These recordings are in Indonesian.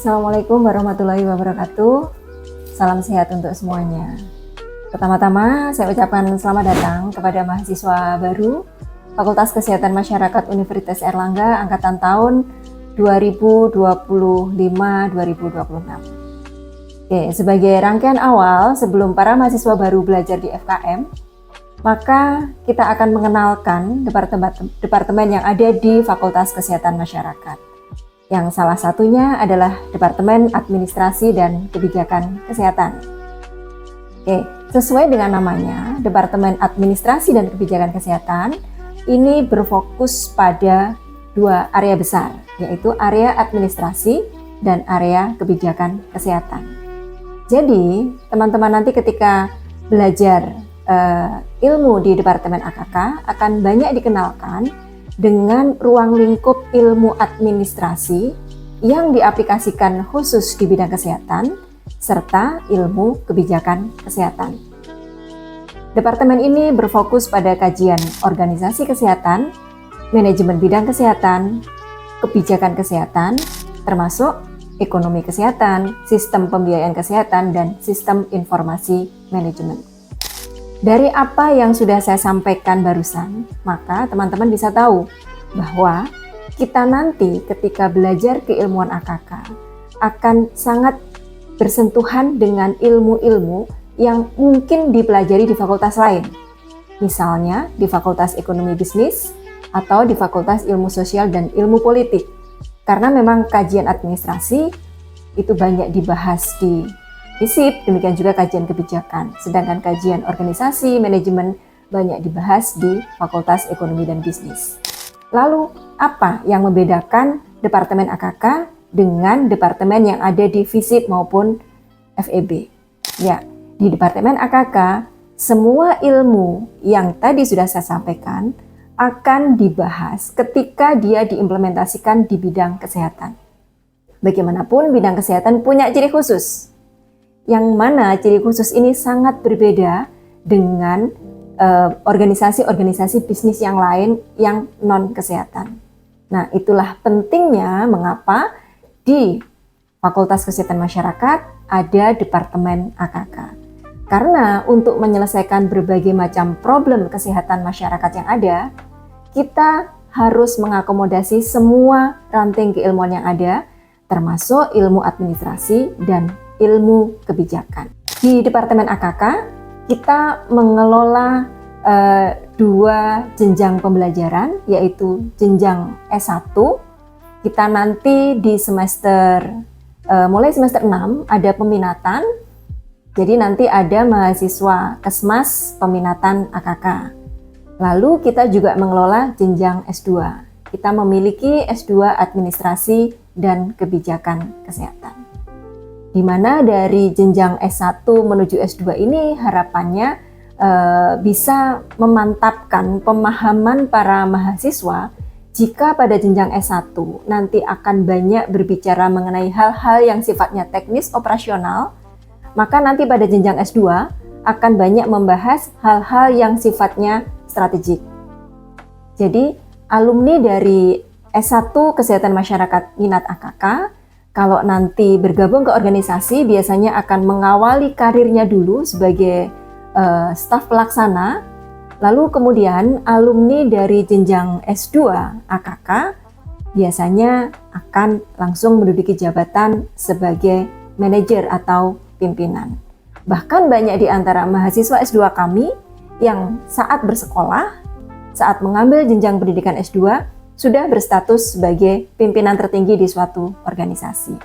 Assalamualaikum warahmatullahi wabarakatuh. Salam sehat untuk semuanya. Pertama-tama saya ucapkan selamat datang kepada mahasiswa baru Fakultas Kesehatan Masyarakat Universitas Airlangga angkatan tahun 2025-2026. Oke, sebagai rangkaian awal sebelum para mahasiswa baru belajar di FKM, maka kita akan mengenalkan departemen yang ada di Fakultas Kesehatan Masyarakat. Yang salah satunya adalah Departemen Administrasi dan Kebijakan Kesehatan. Oke, sesuai dengan namanya, Departemen Administrasi dan Kebijakan Kesehatan ini berfokus pada dua area besar, yaitu area administrasi dan area kebijakan kesehatan. Jadi, teman-teman nanti ketika belajar ilmu di Departemen AKK akan banyak dikenalkan dengan ruang lingkup ilmu administrasi yang diaplikasikan khusus di bidang kesehatan serta ilmu kebijakan kesehatan. Departemen ini berfokus pada kajian organisasi kesehatan, manajemen bidang kesehatan, kebijakan kesehatan, termasuk ekonomi kesehatan, sistem pembiayaan kesehatan, dan sistem informasi manajemen. Dari apa yang sudah saya sampaikan barusan, maka teman-teman bisa tahu bahwa kita nanti ketika belajar keilmuan AKK akan sangat bersentuhan dengan ilmu-ilmu yang mungkin dipelajari di fakultas lain. Misalnya di Fakultas Ekonomi Bisnis atau di Fakultas Ilmu Sosial dan Ilmu Politik. Karena memang kajian administrasi itu banyak dibahas di FISIP, demikian juga kajian kebijakan. Sedangkan kajian organisasi, manajemen banyak dibahas di Fakultas Ekonomi dan Bisnis. Lalu, apa yang membedakan Departemen AKK dengan departemen yang ada di FISIP maupun FEB? Ya, di Departemen AKK, semua ilmu yang tadi sudah saya sampaikan akan dibahas ketika dia diimplementasikan di bidang kesehatan. Bagaimanapun, bidang kesehatan punya ciri khusus. Yang mana ciri khusus ini sangat berbeda dengan organisasi-organisasi bisnis yang lain yang non-kesehatan. Nah, itulah pentingnya mengapa di Fakultas Kesehatan Masyarakat ada Departemen AKK. Karena untuk menyelesaikan berbagai macam problem kesehatan masyarakat yang ada, kita harus mengakomodasi semua ranting keilmuan yang ada, termasuk ilmu administrasi dan ilmu kebijakan. Di Departemen AKK, kita mengelola dua jenjang pembelajaran, yaitu jenjang S1. Kita nanti di mulai semester 6 ada peminatan, jadi nanti ada mahasiswa Kesmas peminatan AKK. Lalu kita juga mengelola jenjang S2. Kita memiliki S2 Administrasi dan Kebijakan Kesehatan. Di mana dari jenjang S1 menuju S2 ini harapannya bisa memantapkan pemahaman para mahasiswa jika pada jenjang S1 nanti akan banyak berbicara mengenai hal-hal yang sifatnya teknis operasional, maka nanti pada jenjang S2 akan banyak membahas hal-hal yang sifatnya strategik. Jadi alumni dari S1 Kesehatan Masyarakat Minat AKK kalau nanti bergabung ke organisasi biasanya akan mengawali karirnya dulu sebagai staf pelaksana, lalu kemudian alumni dari jenjang S2 AKK biasanya akan langsung menduduki jabatan sebagai manajer atau pimpinan. Bahkan banyak di antara mahasiswa S2 kami yang saat bersekolah, saat mengambil jenjang pendidikan S2, sudah berstatus sebagai pimpinan tertinggi di suatu organisasi.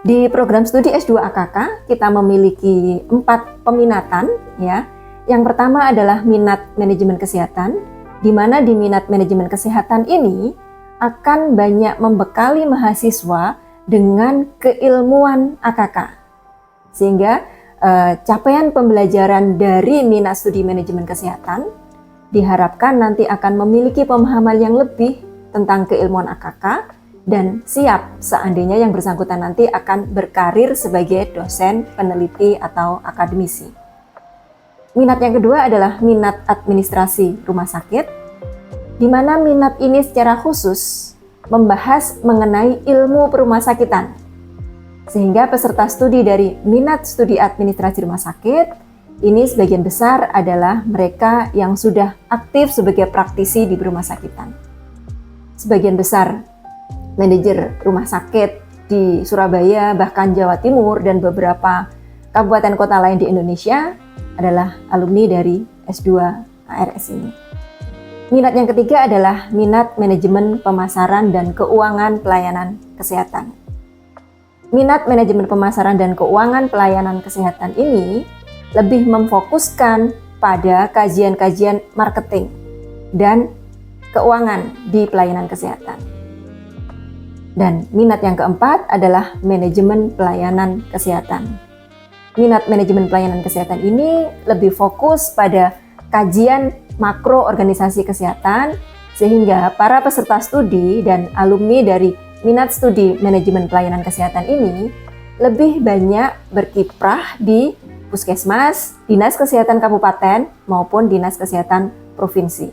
Di program studi S2 AKK, kita memiliki 4 peminatan. Ya. Yang pertama adalah minat manajemen kesehatan, di mana di minat manajemen kesehatan ini akan banyak membekali mahasiswa dengan keilmuan AKK. Sehingga capaian pembelajaran dari minat studi manajemen kesehatan diharapkan nanti akan memiliki pemahaman yang lebih tentang keilmuan AKK dan siap seandainya yang bersangkutan nanti akan berkarir sebagai dosen, peneliti, atau akademisi. Minat yang kedua adalah minat administrasi rumah sakit, di mana minat ini secara khusus membahas mengenai ilmu perumahasakitan. Sehingga peserta studi dari minat studi administrasi rumah sakit ini sebagian besar adalah mereka yang sudah aktif sebagai praktisi di rumah sakitan. Sebagian besar manajer rumah sakit di Surabaya, bahkan Jawa Timur dan beberapa kabupaten kota lain di Indonesia adalah alumni dari S2 ARS ini. Minat yang ketiga adalah minat manajemen pemasaran dan keuangan pelayanan kesehatan. Minat manajemen pemasaran dan keuangan pelayanan kesehatan ini lebih memfokuskan pada kajian-kajian marketing dan keuangan di pelayanan kesehatan. Dan minat yang keempat adalah manajemen pelayanan kesehatan. Minat manajemen pelayanan kesehatan ini lebih fokus pada kajian makro organisasi kesehatan, sehingga para peserta studi dan alumni dari minat studi manajemen pelayanan kesehatan ini lebih banyak berkiprah di puskesmas, dinas kesehatan kabupaten maupun dinas kesehatan provinsi.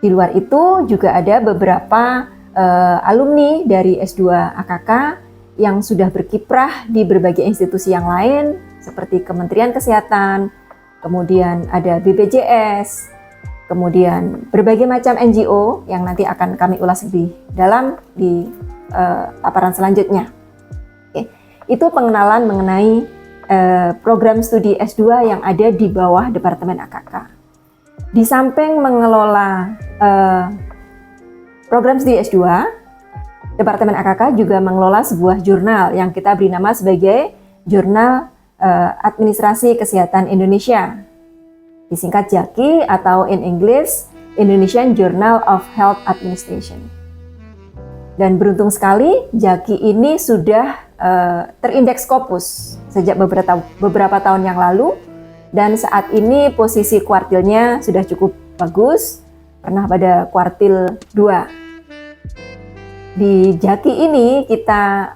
Di luar itu juga ada beberapa alumni dari S2 AKK yang sudah berkiprah di berbagai institusi yang lain seperti Kementerian Kesehatan, kemudian ada BPJS, kemudian berbagai macam NGO yang nanti akan kami ulas lebih dalam di paparan selanjutnya. Oke, itu pengenalan mengenai program studi S2 yang ada di bawah Departemen AKK. Di samping mengelola program studi S2, Departemen AKK juga mengelola sebuah jurnal yang kita beri nama sebagai Jurnal Administrasi Kesehatan Indonesia, disingkat JAKI atau in English Indonesian Journal of Health Administration. Dan beruntung sekali JAKI ini sudah terindeks Scopus sejak beberapa tahun yang lalu, dan saat ini posisi kuartilnya sudah cukup bagus, pernah pada kuartil 2. Di JAKI ini kita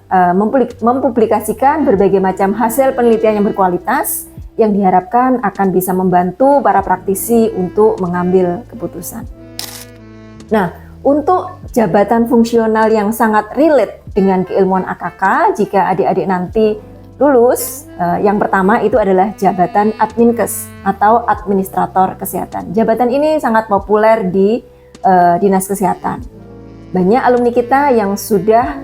mempublikasikan berbagai macam hasil penelitian yang berkualitas yang diharapkan akan bisa membantu para praktisi untuk mengambil keputusan. Nah, untuk jabatan fungsional yang sangat relate dengan keilmuan AKK, jika adik-adik nanti lulus, yang pertama itu adalah jabatan Adminkes atau Administrator Kesehatan. Jabatan ini sangat populer di Dinas Kesehatan. Banyak alumni kita yang sudah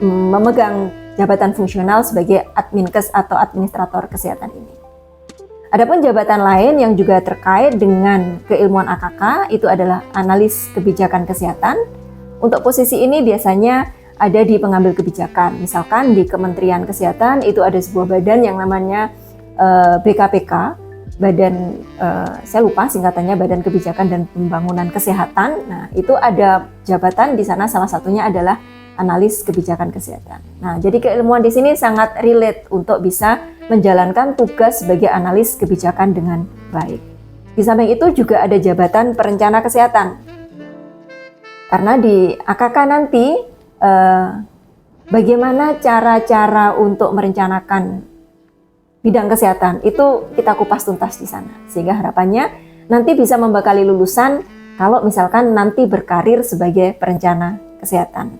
memegang jabatan fungsional sebagai Adminkes atau Administrator Kesehatan ini. Adapun jabatan lain yang juga terkait dengan keilmuan AKK itu adalah analis kebijakan kesehatan. Untuk posisi ini biasanya ada di pengambil kebijakan. Misalkan di Kementerian Kesehatan itu ada sebuah badan yang namanya BKPK, Badan saya lupa singkatannya, Badan Kebijakan dan Pembangunan Kesehatan. Nah, itu ada jabatan di sana, salah satunya adalah analis kebijakan kesehatan. Nah, jadi keilmuan di sini sangat relate untuk bisa menjalankan tugas sebagai analis kebijakan dengan baik. Di samping itu juga ada jabatan perencana kesehatan. Karena di AKK nanti bagaimana cara-cara untuk merencanakan bidang kesehatan itu kita kupas tuntas di sana. Sehingga harapannya nanti bisa membekali lulusan kalau misalkan nanti berkarir sebagai perencana kesehatan.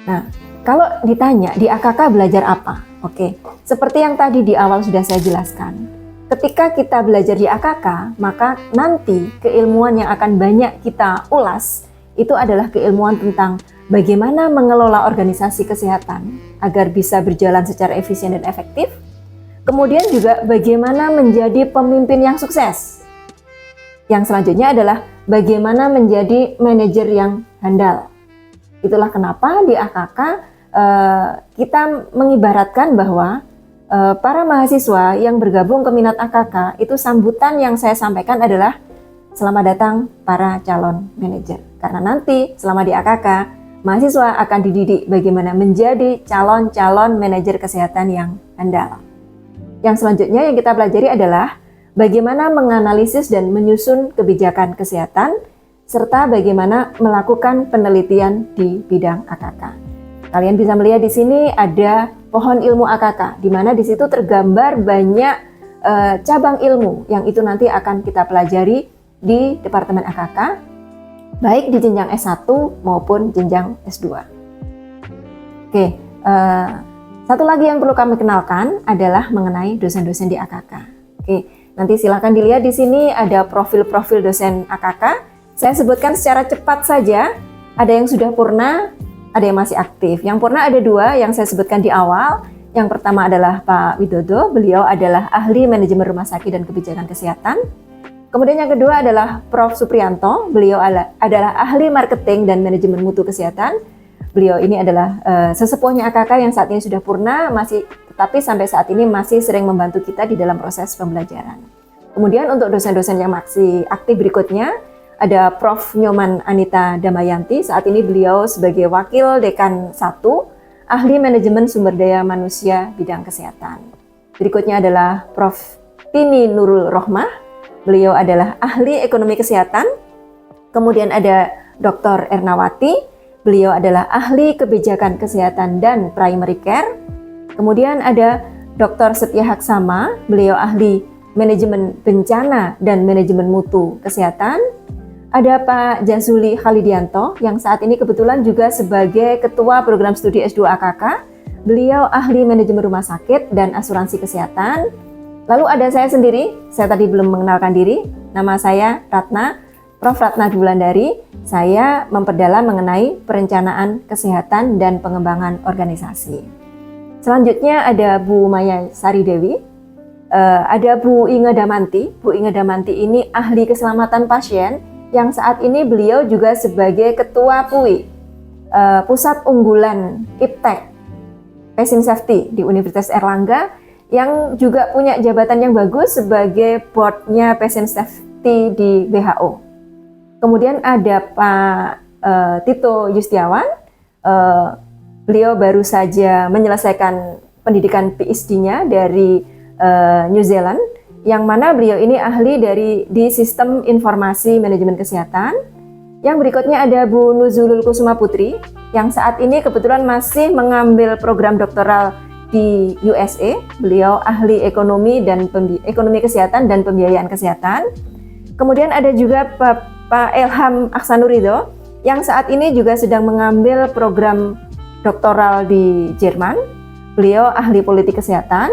Nah, kalau ditanya di AKK belajar apa? Oke, seperti yang tadi di awal sudah saya jelaskan. Ketika kita belajar di AKK, maka nanti keilmuan yang akan banyak kita ulas itu adalah keilmuan tentang bagaimana mengelola organisasi kesehatan agar bisa berjalan secara efisien dan efektif. Kemudian juga bagaimana menjadi pemimpin yang sukses. Yang selanjutnya adalah bagaimana menjadi manajer yang handal. Itulah kenapa di AKK kita mengibaratkan bahwa para mahasiswa yang bergabung ke minat AKK itu sambutan yang saya sampaikan adalah selamat datang para calon manajer. Karena nanti selama di AKK, mahasiswa akan dididik bagaimana menjadi calon-calon manajer kesehatan yang handal. Yang selanjutnya yang kita pelajari adalah bagaimana menganalisis dan menyusun kebijakan kesehatan, serta bagaimana melakukan penelitian di bidang AKK. Kalian bisa melihat di sini ada pohon ilmu AKK, di mana di situ tergambar banyak cabang ilmu yang itu nanti akan kita pelajari di Departemen AKK, baik di jenjang S1 maupun jenjang S2. Oke, Eh, Satu lagi yang perlu kami kenalkan adalah mengenai dosen-dosen di AKK. Oke, nanti silakan dilihat di sini ada profil-profil dosen AKK. Saya sebutkan secara cepat saja. Ada yang sudah purna, ada yang masih aktif. Yang purna ada 2 yang saya sebutkan di awal. Yang pertama adalah Pak Widodo, beliau adalah ahli manajemen rumah sakit dan kebijakan kesehatan. Kemudian yang kedua adalah Prof. Suprianto, beliau adalah ahli marketing dan manajemen mutu kesehatan. Beliau ini adalah sesepuhnya AKK yang saat ini sudah purna, tetapi sampai saat ini masih sering membantu kita di dalam proses pembelajaran. Kemudian untuk dosen-dosen yang masih aktif berikutnya, ada Prof. Nyoman Anita Damayanti, saat ini beliau sebagai Wakil Dekan 1, ahli manajemen sumber daya manusia bidang kesehatan. Berikutnya adalah Prof. Tini Nurul Rohmah, beliau adalah ahli ekonomi kesehatan. Kemudian ada Dr. Ernawati, beliau adalah ahli kebijakan kesehatan dan primary care. Kemudian ada Dr. Setia Haksama, beliau ahli manajemen bencana dan manajemen mutu kesehatan. Ada Pak Jazuli Khalidianto yang saat ini kebetulan juga sebagai Ketua Program Studi S2 AKK. Beliau ahli manajemen rumah sakit dan asuransi kesehatan. Lalu ada saya sendiri, saya tadi belum mengenalkan diri. Nama saya Ratna, Prof. Ratna Wulandari. Saya memperdalam mengenai perencanaan kesehatan dan pengembangan organisasi. Selanjutnya ada Bu Maya Sari Dewi, ada Bu Inge Damanti. Bu Inge Damanti ini ahli keselamatan pasien yang saat ini beliau juga sebagai Ketua PUI, Pusat Unggulan Iptek Patient Safety di Universitas Erlangga, yang juga punya jabatan yang bagus sebagai boardnya Patient Safety di WHO. Kemudian ada Pak Tito Yustiawan, beliau baru saja menyelesaikan pendidikan PhD-nya dari New Zealand, yang mana beliau ini ahli di sistem informasi manajemen kesehatan. Yang berikutnya ada Bu Nuzulul Kusuma Putri, yang saat ini kebetulan masih mengambil program doktoral di USA. Beliau ahli ekonomi dan ekonomi kesehatan dan pembiayaan kesehatan. Kemudian ada juga Pak Ilham Aksanurido yang saat ini juga sedang mengambil program doktoral di Jerman. Beliau ahli politik kesehatan.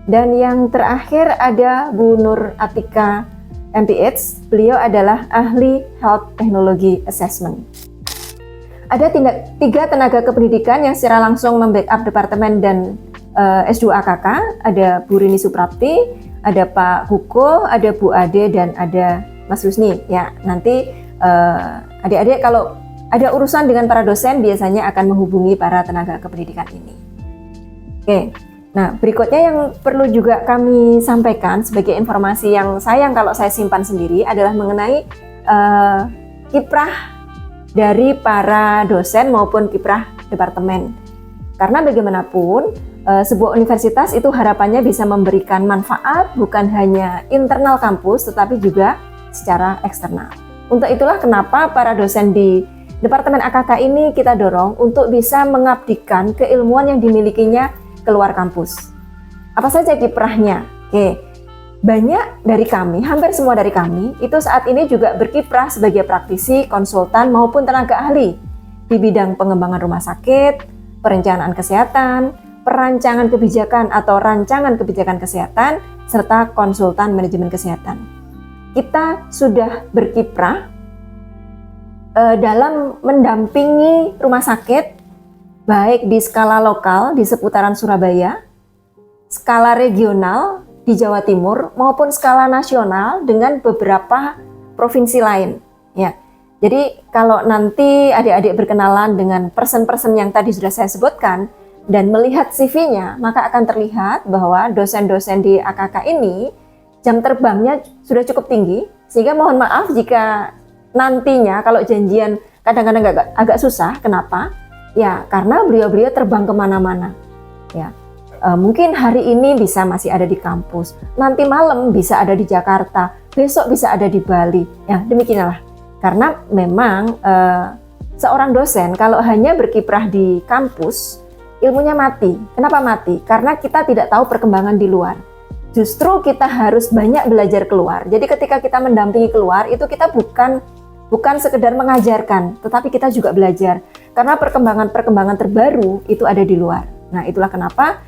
Dan yang terakhir ada Bu Nur Atika MPH. Beliau adalah ahli Health Technology Assessment. Ada 3 tenaga kependidikan yang secara langsung membackup departemen dan S2 AKK. Ada Bu Rini Suprapti, ada Pak Huko, ada Bu Ade, dan ada Mas Rusni. Ya, nanti adik-adik kalau ada urusan dengan para dosen biasanya akan menghubungi para tenaga kependidikan ini. Oke, nah berikutnya yang perlu juga kami sampaikan sebagai informasi yang sayang kalau saya simpan sendiri adalah mengenai kiprah dari para dosen maupun kiprah departemen. Karena bagaimanapun sebuah universitas itu harapannya bisa memberikan manfaat bukan hanya internal kampus tetapi juga secara eksternal. Untuk itulah kenapa para dosen di Departemen AKK ini kita dorong untuk bisa mengabdikan keilmuan yang dimilikinya keluar kampus. Apa saja kiprahnya? Oke, banyak dari kami, hampir semua dari kami, itu saat ini juga berkiprah sebagai praktisi, konsultan maupun tenaga ahli di bidang pengembangan rumah sakit, perencanaan kesehatan, perancangan kebijakan atau rancangan kebijakan kesehatan, serta konsultan manajemen kesehatan. Kita sudah berkiprah dalam mendampingi rumah sakit, baik di skala lokal di seputaran Surabaya, skala regional di Jawa Timur, maupun skala nasional dengan beberapa provinsi lain. Ya, jadi kalau nanti adik-adik berkenalan dengan person-person yang tadi sudah saya sebutkan dan melihat CV-nya, maka akan terlihat bahwa dosen-dosen di AKK ini jam terbangnya sudah cukup tinggi, sehingga mohon maaf jika nantinya kalau janjian kadang-kadang agak susah. Kenapa? Ya karena beliau-beliau terbang kemana-mana. Ya, mungkin hari ini bisa masih ada di kampus, nanti malam bisa ada di Jakarta, besok bisa ada di Bali. Ya demikianlah. Karena memang seorang dosen kalau hanya berkiprah di kampus, ilmunya mati. Kenapa mati? Karena kita tidak tahu perkembangan di luar. Justru kita harus banyak belajar keluar. Jadi ketika kita mendampingi keluar, itu kita bukan bukan sekedar mengajarkan, tetapi kita juga belajar. Karena perkembangan-perkembangan terbaru itu ada di luar. Nah, itulah kenapa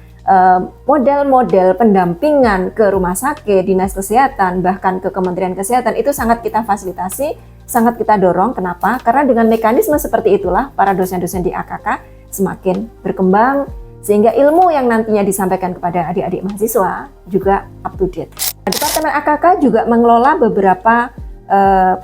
model-model pendampingan ke rumah sakit, dinas kesehatan, bahkan ke Kementerian Kesehatan itu sangat kita fasilitasi, sangat kita dorong. Kenapa? Karena dengan mekanisme seperti itulah para dosen-dosen di AKK semakin berkembang, sehingga ilmu yang nantinya disampaikan kepada adik-adik mahasiswa juga up to date. Departemen AKK juga mengelola beberapa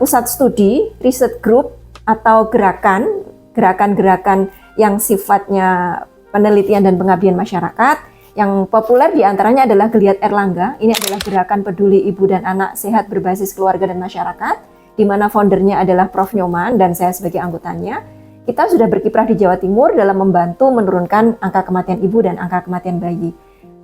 pusat studi, riset group, atau gerakan-gerakan yang sifatnya penelitian dan pengabdian masyarakat. Yang populer diantaranya adalah Geliat Erlangga. Ini adalah gerakan peduli ibu dan anak sehat berbasis keluarga dan masyarakat, di mana foundernya adalah Prof. Nyoman dan saya sebagai anggotanya. Kita sudah berkiprah di Jawa Timur dalam membantu menurunkan angka kematian ibu dan angka kematian bayi.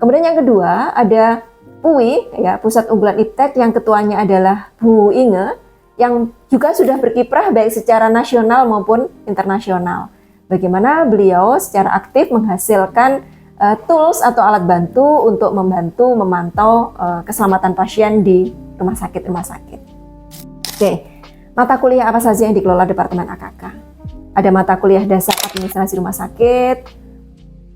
Kemudian yang kedua ada PUI, ya, Pusat Unggulan Iptek, yang ketuanya adalah Bu Inge, yang juga sudah berkiprah baik secara nasional maupun internasional. Bagaimana beliau secara aktif menghasilkan tools atau alat bantu untuk membantu memantau keselamatan pasien di rumah sakit. Oke, mata kuliah apa saja yang dikelola Departemen AKK? Ada mata kuliah dasar administrasi rumah sakit,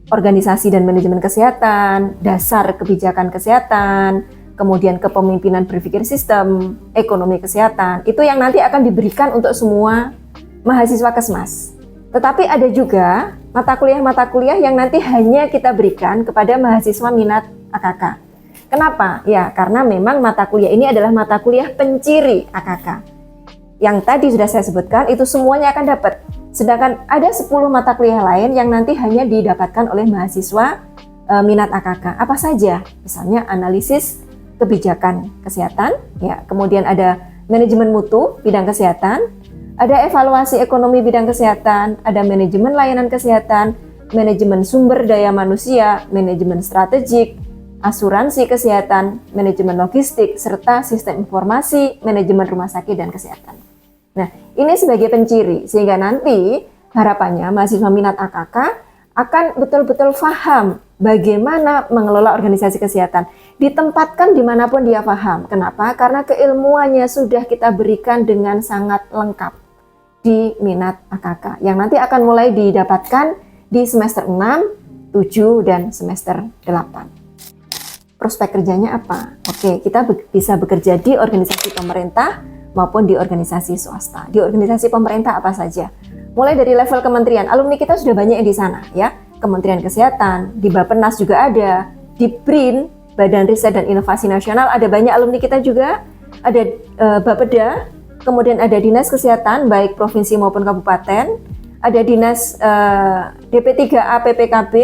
organisasi dan manajemen kesehatan, dasar kebijakan kesehatan, kemudian kepemimpinan berpikir sistem, ekonomi kesehatan. Itu yang nanti akan diberikan untuk semua mahasiswa Kesmas. Tetapi ada juga mata kuliah yang nanti hanya kita berikan kepada mahasiswa minat AKK. Kenapa? Ya, karena memang mata kuliah ini adalah mata kuliah penciri AKK. Yang tadi sudah saya sebutkan, itu semuanya akan dapat. Sedangkan ada 10 mata kuliah lain yang nanti hanya didapatkan oleh mahasiswa minat AKK. Apa saja? Misalnya analisis kebijakan kesehatan, ya, kemudian ada manajemen mutu bidang kesehatan, ada evaluasi ekonomi bidang kesehatan, ada manajemen layanan kesehatan, manajemen sumber daya manusia, manajemen strategik, asuransi kesehatan, manajemen logistik, serta sistem informasi, manajemen rumah sakit dan kesehatan. Nah, ini sebagai penciri, sehingga nanti harapannya mahasiswa minat AKK akan betul-betul paham bagaimana mengelola organisasi kesehatan. Ditempatkan dimanapun dia paham. Kenapa? Karena keilmuannya sudah kita berikan dengan sangat lengkap di minat AKK yang nanti akan mulai didapatkan di semester 6, 7, dan semester 8. Prospek kerjanya apa? Oke, kita bisa bekerja di organisasi pemerintah maupun di organisasi swasta. Di organisasi pemerintah apa saja? Mulai dari level kementerian, alumni kita sudah banyak yang di sana, ya. Kementerian Kesehatan, di Bappenas juga ada, di BRIN, Badan Riset dan Inovasi Nasional, ada banyak alumni kita juga, ada Bapeda, kemudian ada Dinas Kesehatan, baik provinsi maupun kabupaten, ada Dinas DP3A PPKB,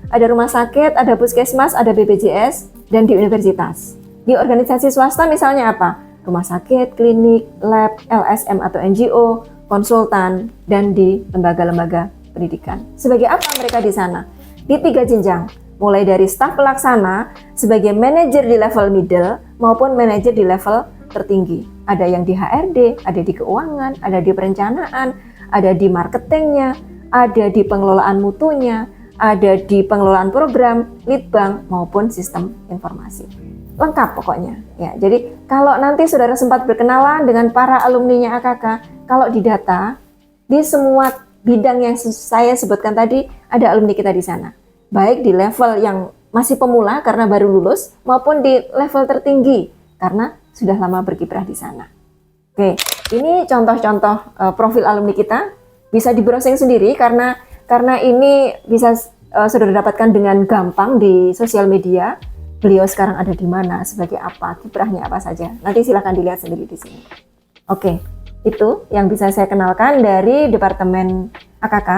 ada rumah sakit, ada puskesmas, ada BPJS, dan di universitas. Di organisasi swasta misalnya apa? Rumah sakit, klinik, lab, LSM atau NGO, konsultan, dan di lembaga-lembaga pendidikan. Sebagai apa mereka di sana? Di 3 jenjang, mulai dari staf pelaksana, sebagai manajer di level middle, maupun manajer di level tertinggi. Ada yang di HRD, ada di keuangan, ada di perencanaan, ada di marketingnya, ada di pengelolaan mutunya, ada di pengelolaan program, leadbank, maupun sistem informasi. Lengkap pokoknya. Ya, jadi kalau nanti saudara sempat berkenalan dengan para alumninya AKK, kalau di data, di semua bidang yang saya sebutkan tadi, ada alumni kita di sana. Baik di level yang masih pemula karena baru lulus, maupun di level tertinggi karena sudah lama berkiprah di sana. Oke, ini contoh-contoh profil alumni kita. Bisa di browsing sendiri karena ini bisa saudara dapatkan dengan gampang di sosial media. Beliau sekarang ada di mana, sebagai apa, kiprahnya apa saja. Nanti silahkan dilihat sendiri di sini. Oke, itu yang bisa saya kenalkan dari Departemen AKK.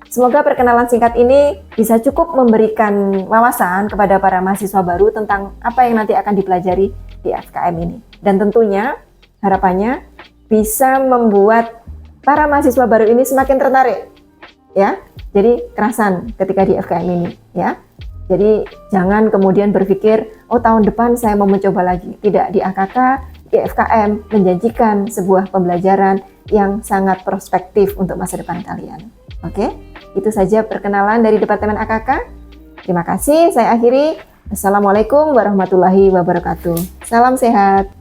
Semoga perkenalan singkat ini bisa cukup memberikan wawasan kepada para mahasiswa baru tentang apa yang nanti akan dipelajari di FKM ini. Dan tentunya harapannya bisa membuat para mahasiswa baru ini semakin tertarik, ya. Jadi kerasan ketika di FKM ini, ya. Jadi jangan kemudian berpikir, oh tahun depan saya mau mencoba lagi. Tidak, di AKK, di FKM menjanjikan sebuah pembelajaran yang sangat prospektif untuk masa depan kalian. Oke, itu saja perkenalan dari Departemen AKK. Terima kasih, saya akhiri. Assalamualaikum warahmatullahi wabarakatuh. Salam sehat.